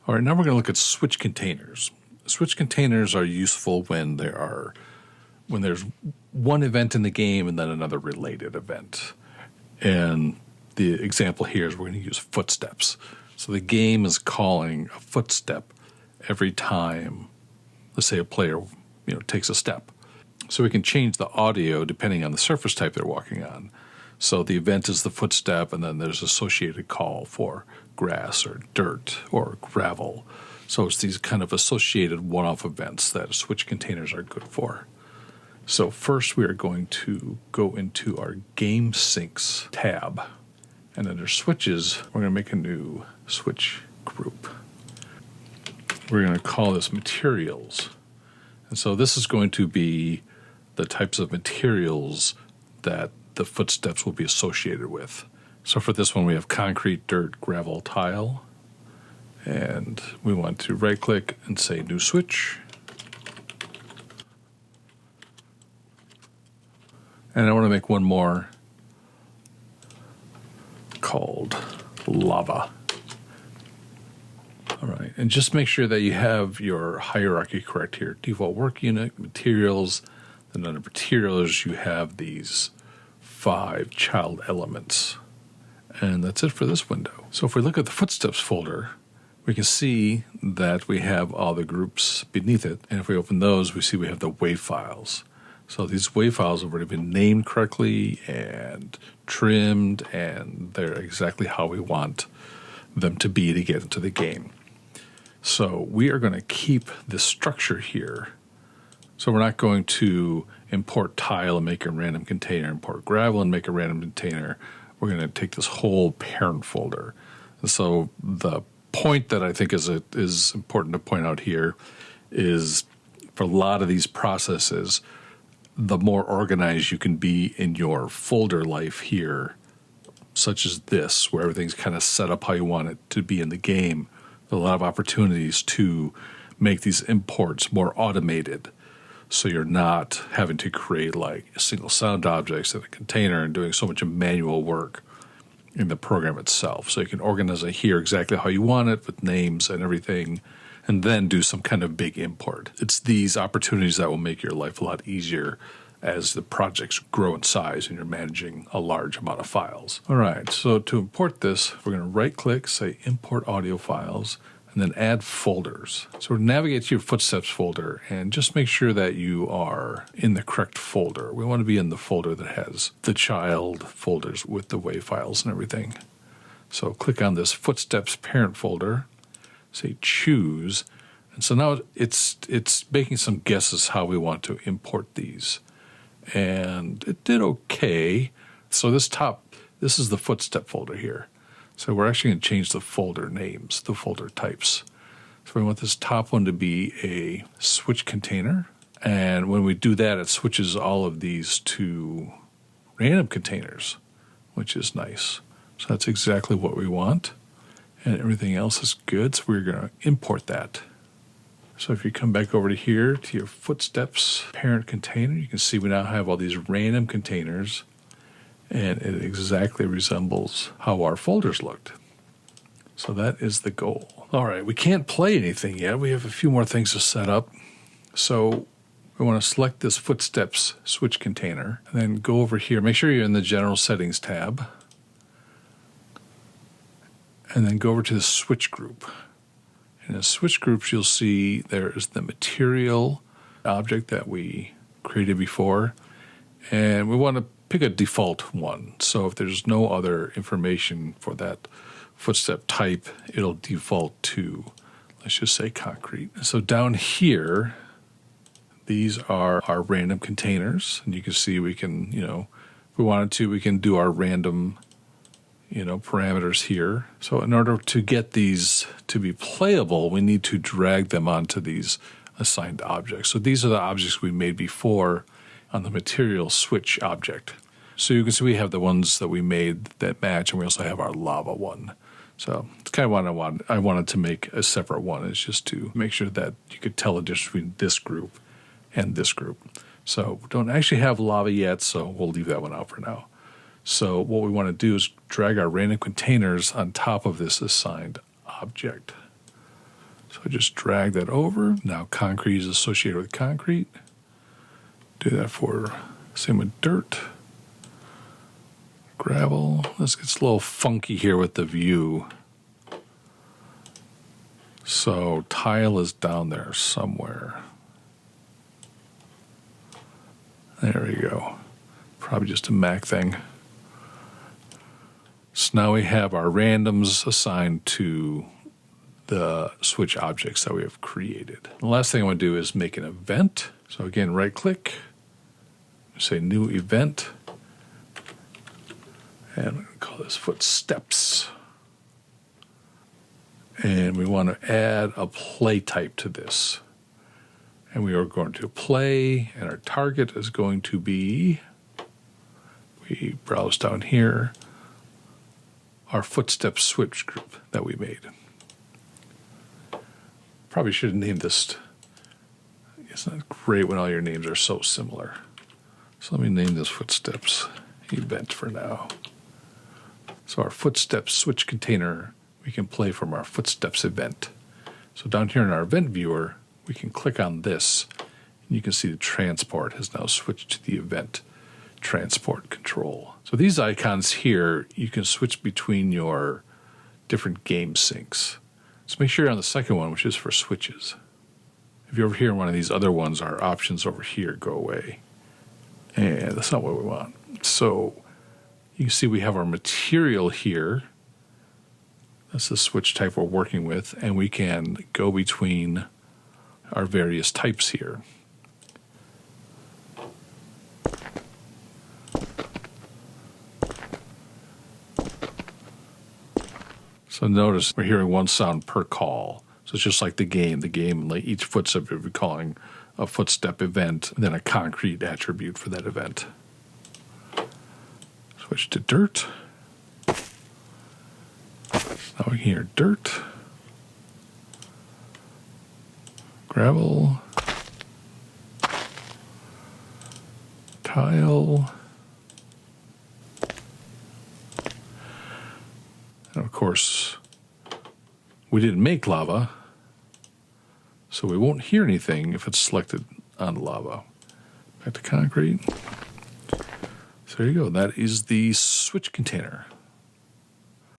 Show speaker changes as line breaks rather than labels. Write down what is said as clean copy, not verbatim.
All right, now we're going to look at switch containers. Switch containers are useful when there's one event in the game and then another related event. And the example here is we're going to use footsteps. So the game is calling a footstep every time, let's say a player, takes a step. So we can change the audio depending on the surface type they're walking on. So the event is the footstep, and then there's associated call for grass or dirt or gravel. So it's these kind of associated one-off events that switch containers are good for. So first we are going to go into our Game Syncs tab. And under switches, we're going to make a new switch group. We're going to call this materials. And so this is going to be the types of materials that the footsteps will be associated with. So for this one, we have concrete, dirt, gravel, tile. And we want to right-click and say New Switch. And I want to make one more called Lava. All right, and just make sure that you have your hierarchy correct here. Default work unit, materials, then under materials you have these 5 child elements. And that's it for this window. So if we look at the footsteps folder, we can see that we have all the groups beneath it. And if we open those, we see we have the WAV files. So these WAV files have already been named correctly and trimmed, and they're exactly how we want them to be to get into the game. So we are going to keep this structure here. So we're not going to import tile and make a random container, import gravel and make a random container. We're going to take this whole parent folder. And so the point that I think is important to point out here is for a lot of these processes, the more organized you can be in your folder life here, such as this, where everything's kind of set up how you want it to be in the game, there are a lot of opportunities to make these imports more automated. So you're not having to create like single sound objects in a container and doing so much manual work in the program itself. So you can organize it here exactly how you want it with names and everything, and then do some kind of big import. It's these opportunities that will make your life a lot easier as the projects grow in size and you're managing a large amount of files. All right, so to import this, we're going to right-click, say Import Audio Files, and then Add Folders. So navigate to your Footsteps folder and just make sure that you are in the correct folder. We want to be in the folder that has the child folders with the WAV files and everything. So click on this Footsteps parent folder, say Choose, and so now it's making some guesses how we want to import these. And it did okay. So this is the footstep folder here. So we're actually going to change the folder names, the folder types. So we want this top one to be a switch container. And when we do that, it switches all of these to random containers, which is nice. So that's exactly what we want. And everything else is good. So we're going to import that. So if you come back over to here to your Footsteps parent container, you can see we now have all these random containers, and it exactly resembles how our folders looked. So that is the goal. All right, we can't play anything yet. We have a few more things to set up. So we want to select this Footsteps switch container, and then go over here. Make sure you're in the General Settings tab, and then go over to the switch group. In the switch groups, you'll see there is the material object that we created before, and we want to pick a default one. So if there's no other information for that footstep type, it'll default to, let's just say, concrete. So down here, these are our random containers, and you can see we can, if we wanted to, we can do our random parameters here. So in order to get these to be playable, we need to drag them onto these assigned objects. So these are the objects we made before on the material switch object. So you can see we have the ones that we made that match, and we also have our lava one. So it's kind of what I wanted to make a separate one, is just to make sure that you could tell the difference between this group and this group. So we don't actually have lava yet, so we'll leave that one out for now. So what we want to do is drag our random containers on top of this assigned object. So I just drag that over. Now concrete is associated with concrete. Do that for, same with dirt. Gravel. This gets a little funky here with the view. So tile is down there somewhere. There we go. Probably just a Mac thing. So now we have our randoms assigned to the switch objects that we have created. The last thing I want to do is make an event. So again, right click, say new event, and I'm going to call this footsteps. And we want to add a play type to this. And we are going to play, and our target is going to be, we browse down here, our footsteps switch group that we made. Probably should have named this. It's not great when all your names are so similar. So let me name this footsteps event for now. So our footsteps switch container, we can play from our footsteps event. So down here in our event viewer, we can click on this, and you can see the transport has now switched to the event transport control. So these icons here, you can switch between your different game syncs. So make sure you're on the second one, which is for switches. If you're over here in one of these other ones, our options over here go away. And that's not what we want. So you can see we have our material here. That's the switch type we're working with, and we can go between our various types here. So notice we're hearing one sound per call. So it's just like the game. The game, like each footstep, we're calling a footstep event, and then a concrete attribute for that event. Switch to dirt. Now we can hear dirt, gravel, tile, and of course, we didn't make lava, so we won't hear anything if it's selected on lava. Back to concrete. So there you go. That is the switch container.